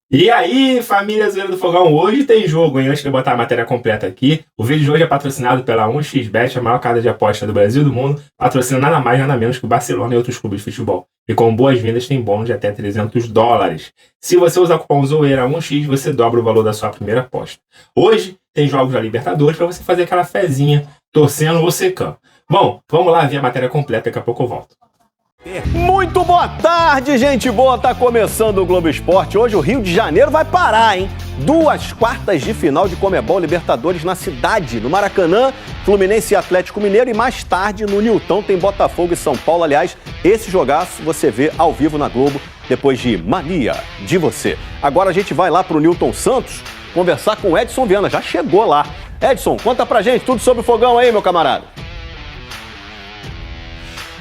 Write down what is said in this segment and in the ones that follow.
E aí, família Zoeira do Fogão, hoje tem jogo, hein? Antes de eu botar a matéria completa aqui, o vídeo de hoje é patrocinado pela 1xBet, a maior casa de aposta do Brasil e do mundo, patrocina nada mais nada menos que o Barcelona e outros clubes de futebol. E com boas-vindas tem bônus de até $300. Se você usar o cupom ZOEIRA1x, você dobra o valor da sua primeira aposta. Hoje tem jogos da Libertadores para você fazer aquela fezinha, torcendo ou secando. Bom, vamos lá ver a matéria completa, daqui a pouco eu volto. Muito boa tarde, gente boa, tá começando o Globo Esporte. Hoje o Rio de Janeiro vai parar, hein? 2 quartas de final de Conmebol Libertadores na cidade, no Maracanã, Fluminense e Atlético Mineiro, e mais tarde no Nilton tem Botafogo e São Paulo. Aliás, esse jogaço você vê ao vivo na Globo depois de Mania de Você. Agora a gente vai lá pro Nilton Santos conversar com o Edson Viana, já chegou lá. Edson, conta pra gente tudo sobre o fogão aí, meu camarada.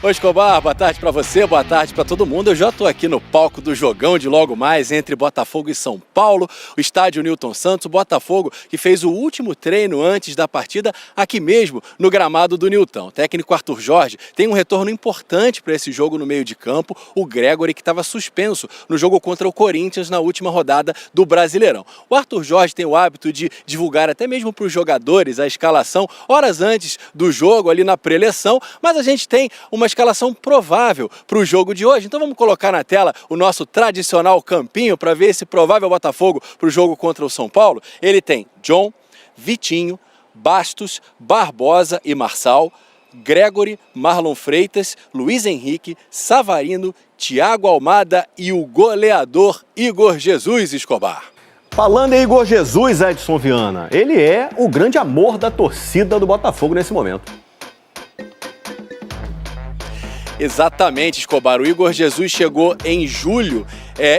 Oi, Escobar, boa tarde para você, boa tarde para todo mundo. Eu já estou aqui no palco do jogão de logo mais entre Botafogo e São Paulo, o estádio Nilton Santos. O Botafogo que fez o último treino antes da partida aqui mesmo no gramado do Nilton. O técnico Arthur Jorge tem um retorno importante para esse jogo no meio de campo, o Gregory, que estava suspenso no jogo contra o Corinthians na última rodada do Brasileirão. O Arthur Jorge tem o hábito de divulgar até mesmo para os jogadores a escalação horas antes do jogo, ali na pré-eleição, mas a gente tem uma escalação provável para o jogo de hoje. Então vamos colocar na tela o nosso tradicional campinho para ver esse provável Botafogo para o jogo contra o São Paulo. Ele tem John, Vitinho, Bastos, Barbosa e Marçal, Gregory, Marlon Freitas, Luiz Henrique, Savarino, Thiago Almada e o goleador Igor Jesus, Escobar. Falando em Igor Jesus, Edson Viana, ele é o grande amor da torcida do Botafogo nesse momento. Exatamente, Escobar. O Igor Jesus chegou em julho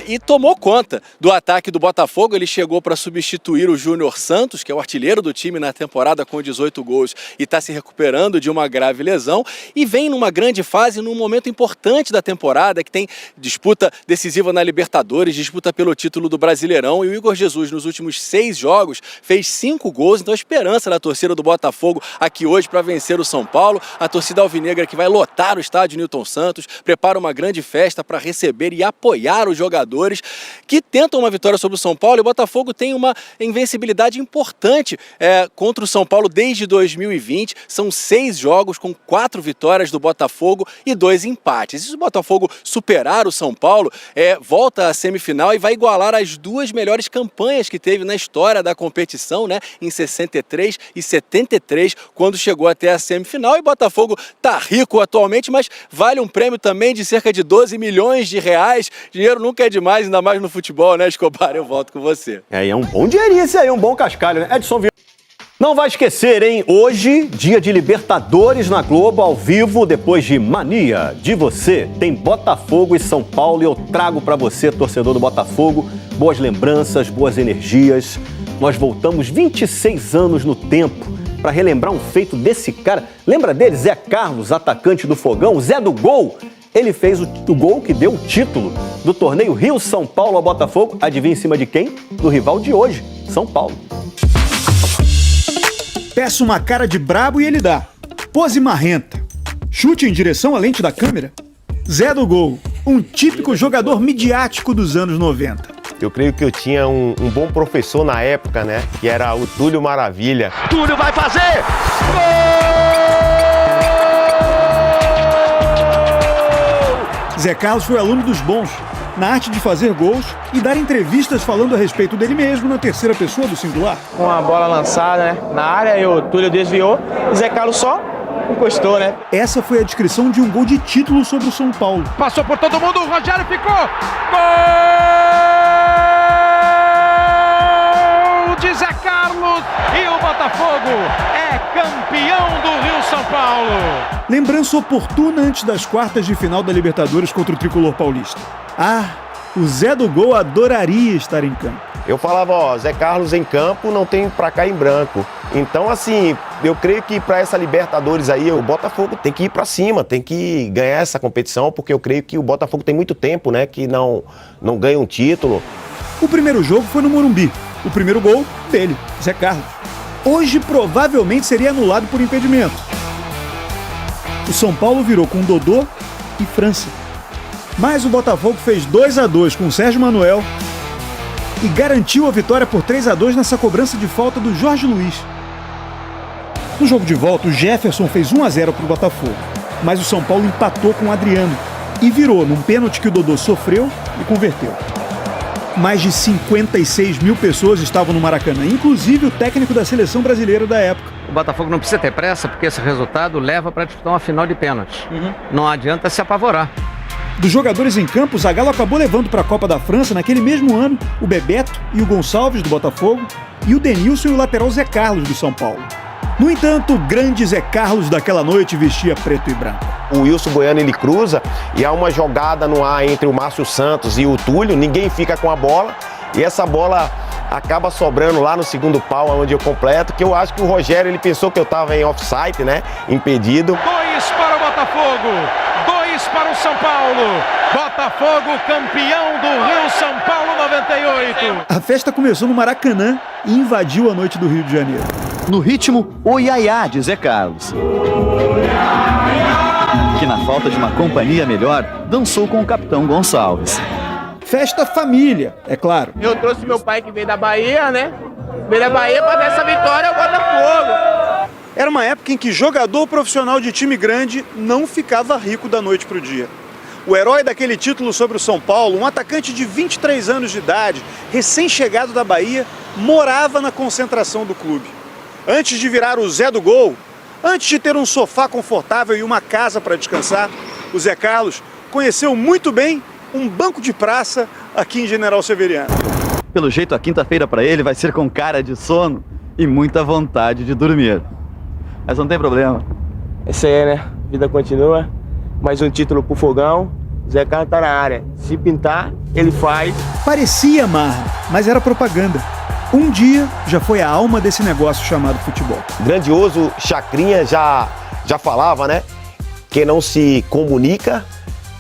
e tomou conta do ataque do Botafogo. Ele chegou para substituir o Júnior Santos, que é o artilheiro do time na temporada com 18 gols e está se recuperando de uma grave lesão. E vem numa grande fase, num momento importante da temporada, que tem disputa decisiva na Libertadores, disputa pelo título do Brasileirão. E o Igor Jesus, nos últimos 6 jogos, fez 5 gols. Então a esperança da torcida do Botafogo aqui hoje para vencer o São Paulo. A torcida alvinegra que vai lotar o estádio Nilton Santos, prepara uma grande festa para receber e apoiar os jogadores que tentam uma vitória sobre o São Paulo. E o Botafogo tem uma invencibilidade importante contra o São Paulo desde 2020. São 6 jogos com 4 vitórias do Botafogo e 2 empates. E se o Botafogo superar o São Paulo, volta à semifinal e vai igualar as 2 melhores campanhas que teve na história da competição, né? Em 63 e 73, quando chegou até a semifinal. E o Botafogo tá rico atualmente, mas vale um prêmio também de cerca de 12 milhões de reais. Dinheiro nunca é demais, ainda mais no futebol, né, Escobar? Eu volto com você. É um bom dinheirinho esse aí, um bom cascalho, né? Edson Viana. Não vai esquecer, hein? Hoje, dia de Libertadores na Globo, ao vivo, depois de Mania de Você. Tem Botafogo e São Paulo e eu trago pra você, torcedor do Botafogo, boas lembranças, boas energias. Nós voltamos 26 anos no tempo para relembrar um feito desse cara. Lembra dele? Zé Carlos, atacante do Fogão, o Zé do Gol. Ele fez o gol que deu o título do torneio Rio-São Paulo ao Botafogo. Adivinha em cima de quem? Do rival de hoje, São Paulo. Peça uma cara de brabo e ele dá. Pose marrenta. Chute em direção à lente da câmera. Zé do Gol, um típico jogador midiático dos anos 90. Eu creio que eu tinha um bom professor na época, né? Que era o Túlio Maravilha. Túlio vai fazer! Gol! Zé Carlos foi aluno dos bons, na arte de fazer gols e dar entrevistas falando a respeito dele mesmo na terceira pessoa do singular. Uma bola lançada, né, na área, e o Túlio desviou, e Zé Carlos só encostou, né? Essa foi a descrição de um gol de título sobre o São Paulo. Passou por todo mundo, o Rogério ficou! Gol de Zé Carlos e o Botafogo é campeão do Rio-São Paulo. Lembrança oportuna antes das quartas de final da Libertadores contra o Tricolor Paulista. O Zé do Gol adoraria estar em campo. Eu falava, Zé Carlos em campo não tem pra cá em branco. Então, assim, eu creio que para essa Libertadores aí, o Botafogo tem que ir pra cima, tem que ganhar essa competição, porque eu creio que o Botafogo tem muito tempo, né, que não ganha um título. O primeiro jogo foi no Morumbi. O primeiro gol dele, Zé Carlos. Hoje provavelmente seria anulado por impedimento. O São Paulo virou com Dodô e França. Mas o Botafogo fez 2-2 com o Sérgio Manuel e garantiu a vitória por 3-2 nessa cobrança de falta do Jorge Luiz. No jogo de volta, o Jefferson fez 1-0 para o Botafogo, mas o São Paulo empatou com o Adriano e virou num pênalti que o Dodô sofreu e converteu. Mais de 56 mil pessoas estavam no Maracanã, inclusive o técnico da seleção brasileira da época. O Botafogo não precisa ter pressa, porque esse resultado leva para disputar uma final de pênaltis. Não adianta se apavorar. Dos jogadores em campo, o Zagallo acabou levando para a Copa da França, naquele mesmo ano, o Bebeto e o Gonçalves, do Botafogo, e o Denilson e o lateral Zé Carlos, do São Paulo. No entanto, o grande Zé Carlos daquela noite vestia preto e branco. O Wilson Goiano, ele cruza e há uma jogada no ar entre o Márcio Santos e o Túlio, ninguém fica com a bola e essa bola acaba sobrando lá no segundo pau, onde eu completo, que eu acho que o Rogério, ele pensou que eu estava em offside, né, impedido. 2 para o Botafogo, 2 para o São Paulo. Botafogo campeão do Rio São Paulo 98. A festa começou no Maracanã e invadiu a noite do Rio de Janeiro. No ritmo, o Iaiá de Zé Carlos, que na falta de uma companhia melhor, dançou com o capitão Gonçalves. Festa família, é claro. Eu trouxe meu pai que veio da Bahia, né? Veio da Bahia para dar essa vitória ao Botafogo. Era uma época em que jogador profissional de time grande não ficava rico da noite para o dia. O herói daquele título sobre o São Paulo, um atacante de 23 anos de idade, recém-chegado da Bahia, morava na concentração do clube. Antes de virar o Zé do Gol, antes de ter um sofá confortável e uma casa para descansar, o Zé Carlos conheceu muito bem um banco de praça aqui em General Severiano. Pelo jeito, a quinta-feira para ele vai ser com cara de sono e muita vontade de dormir. Mas não tem problema. Esse aí é, né? A vida continua. Mais um título pro Fogão. Zé Carlos tá na área. Se pintar, ele faz. Parecia marra, mas era propaganda. Um dia já foi a alma desse negócio chamado futebol. Grandioso Chacrinha já falava, né? Quem não se comunica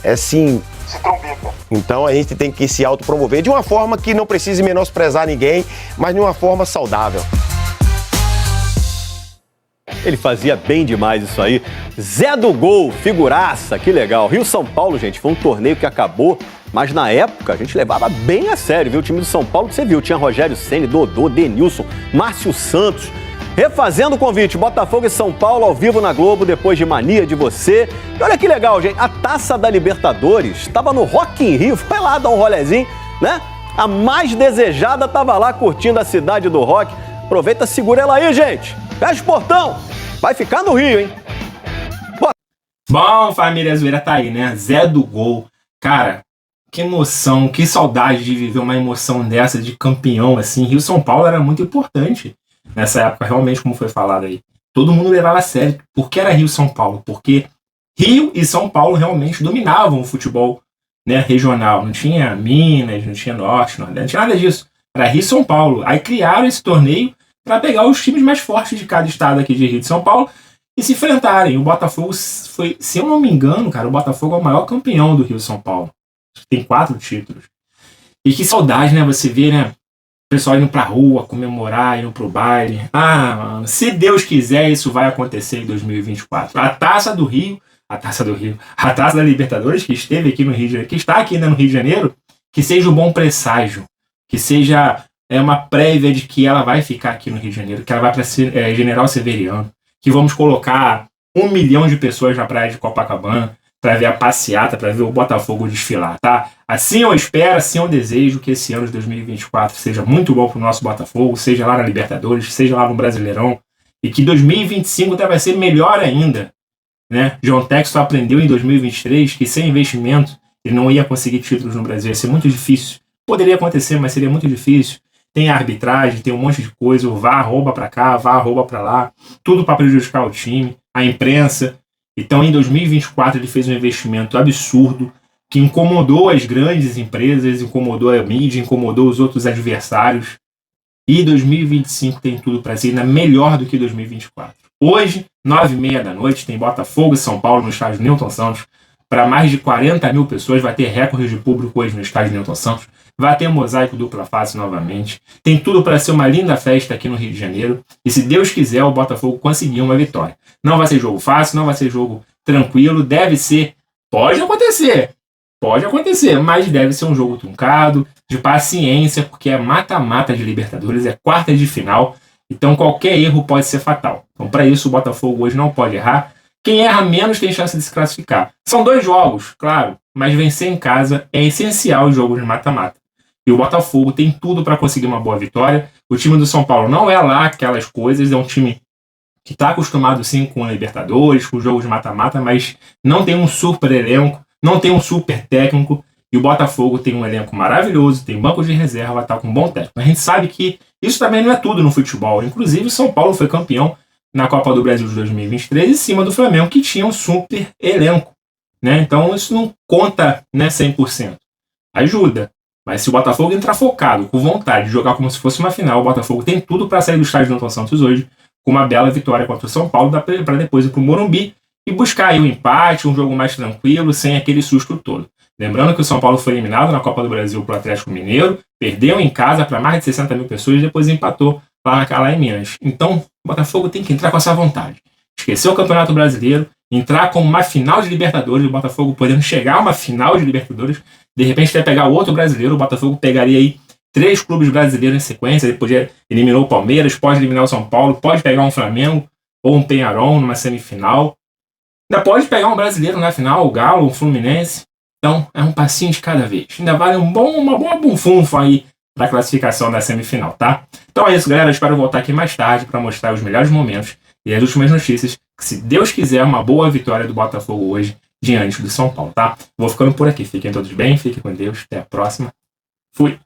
é sim se trombica. Então a gente tem que se autopromover de uma forma que não precise menosprezar ninguém, mas de uma forma saudável. Ele fazia bem demais isso aí. Zé do Gol, figuraça, que legal. Rio-São Paulo, gente, foi um torneio que acabou, mas na época a gente levava bem a sério, viu? O time do São Paulo, você viu, tinha Rogério Ceni, Dodô, Denilson, Márcio Santos. Refazendo o convite, Botafogo e São Paulo ao vivo na Globo, depois de Mania de Você. E olha que legal, gente, a Taça da Libertadores estava no Rock in Rio, foi lá dar um rolezinho, né? A mais desejada estava lá curtindo a cidade do rock. Aproveita, segura ela aí, gente. Fecha o portão, vai ficar no Rio, hein? Bom, família zoeira tá aí, né? Zé do Gol. Cara, que emoção, que saudade de viver uma emoção dessa de campeão, assim. Rio-São Paulo era muito importante nessa época, realmente, como foi falado aí. Todo mundo levava a sério. Por que era Rio-São Paulo? Porque Rio e São Paulo realmente dominavam o futebol, né, regional. Não tinha Minas, não tinha Norte, não tinha nada disso. Era Rio e São Paulo. Aí criaram esse torneio para pegar os times mais fortes de cada estado aqui de Rio e de São Paulo e se enfrentarem. O Botafogo foi, se eu não me engano, cara, o Botafogo é o maior campeão do Rio e São Paulo. Tem 4 títulos. E que saudade, né? Você vê, né? O pessoal indo pra rua, comemorar, indo pro baile. Ah, mano, se Deus quiser, isso vai acontecer em 2024. A Taça da Libertadores, que esteve aqui no Rio de Janeiro, que está aqui ainda no Rio de Janeiro, que seja um bom presságio, que seja uma prévia de que ela vai ficar aqui no Rio de Janeiro, que ela vai para General Severiano, que vamos colocar 1 milhão de pessoas na praia de Copacabana para ver a passeata, para ver o Botafogo desfilar, tá? Assim eu espero, assim eu desejo que esse ano de 2024 seja muito bom para o nosso Botafogo, seja lá na Libertadores, seja lá no Brasileirão, e que 2025 até vai ser melhor ainda, né? John Textor aprendeu em 2023 que sem investimento ele não ia conseguir títulos no Brasil, ia ser muito difícil. Poderia acontecer, mas seria muito difícil. Tem a arbitragem, tem um monte de coisa, o VAR rouba pra cá, VAR rouba pra lá, tudo para prejudicar o time, a imprensa. Então, em 2024, ele fez um investimento absurdo que incomodou as grandes empresas, incomodou a mídia, incomodou os outros adversários. E 2025 tem tudo para ser ainda melhor do que 2024. Hoje, 9h30 da noite, tem Botafogo e São Paulo no estádio Newton Santos. Para mais de 40 mil pessoas, vai ter recorde de público hoje no estádio Newton Santos. Vai ter mosaico dupla face novamente. Tem tudo para ser uma linda festa aqui no Rio de Janeiro. E se Deus quiser, o Botafogo conseguir uma vitória. Não vai ser jogo fácil, não vai ser jogo tranquilo. Deve ser, pode acontecer, Pode acontecer, mas deve ser um jogo truncado, de paciência, porque é mata-mata de Libertadores, é quarta de final, então qualquer erro pode ser fatal. Então, para isso, o Botafogo hoje não pode errar. Quem erra menos tem chance de se classificar. São 2 jogos, claro, mas vencer em casa é essencial em jogos de mata-mata. E o Botafogo tem tudo para conseguir uma boa vitória. O time do São Paulo não é lá aquelas coisas, é um time que está acostumado sim com a Libertadores, com jogos de mata-mata, mas não tem um super elenco, não tem um super técnico, e o Botafogo tem um elenco maravilhoso, tem banco de reserva, está com um bom técnico. A gente sabe que isso também não é tudo no futebol. Inclusive, o São Paulo foi campeão na Copa do Brasil de 2023 em cima do Flamengo, que tinha um super elenco, né? Então isso não conta, né, 100%. Ajuda. Mas se o Botafogo entrar focado, com vontade de jogar como se fosse uma final, o Botafogo tem tudo para sair do estádio do Newton Santos hoje, com uma bela vitória contra o São Paulo, para depois ir para o Morumbi e buscar aí um empate, um jogo mais tranquilo, sem aquele susto todo. Lembrando que o São Paulo foi eliminado na Copa do Brasil pelo Atlético Mineiro, perdeu em casa para mais de 60 mil pessoas e depois empatou lá em Minas. Então, o Botafogo tem que entrar com essa vontade. Esquecer o Campeonato Brasileiro, entrar com uma final de Libertadores, o Botafogo podendo chegar a uma final de Libertadores, de repente até pegar o outro brasileiro, o Botafogo pegaria aí 3 clubes brasileiros em sequência, ele podia eliminar o Palmeiras, pode eliminar o São Paulo, pode pegar um Flamengo ou um Peñarol numa semifinal. Ainda pode pegar um brasileiro na final, o Galo, o Fluminense. Então, é um passinho de cada vez. Ainda vale uma boa bufunfa aí para a classificação da semifinal, tá? Então é isso, galera. Eu espero voltar aqui mais tarde para mostrar os melhores momentos e as últimas notícias. Que, se Deus quiser, uma boa vitória do Botafogo hoje diante do São Paulo, tá? Vou ficando por aqui. Fiquem todos bem, fiquem com Deus. Até a próxima. Fui!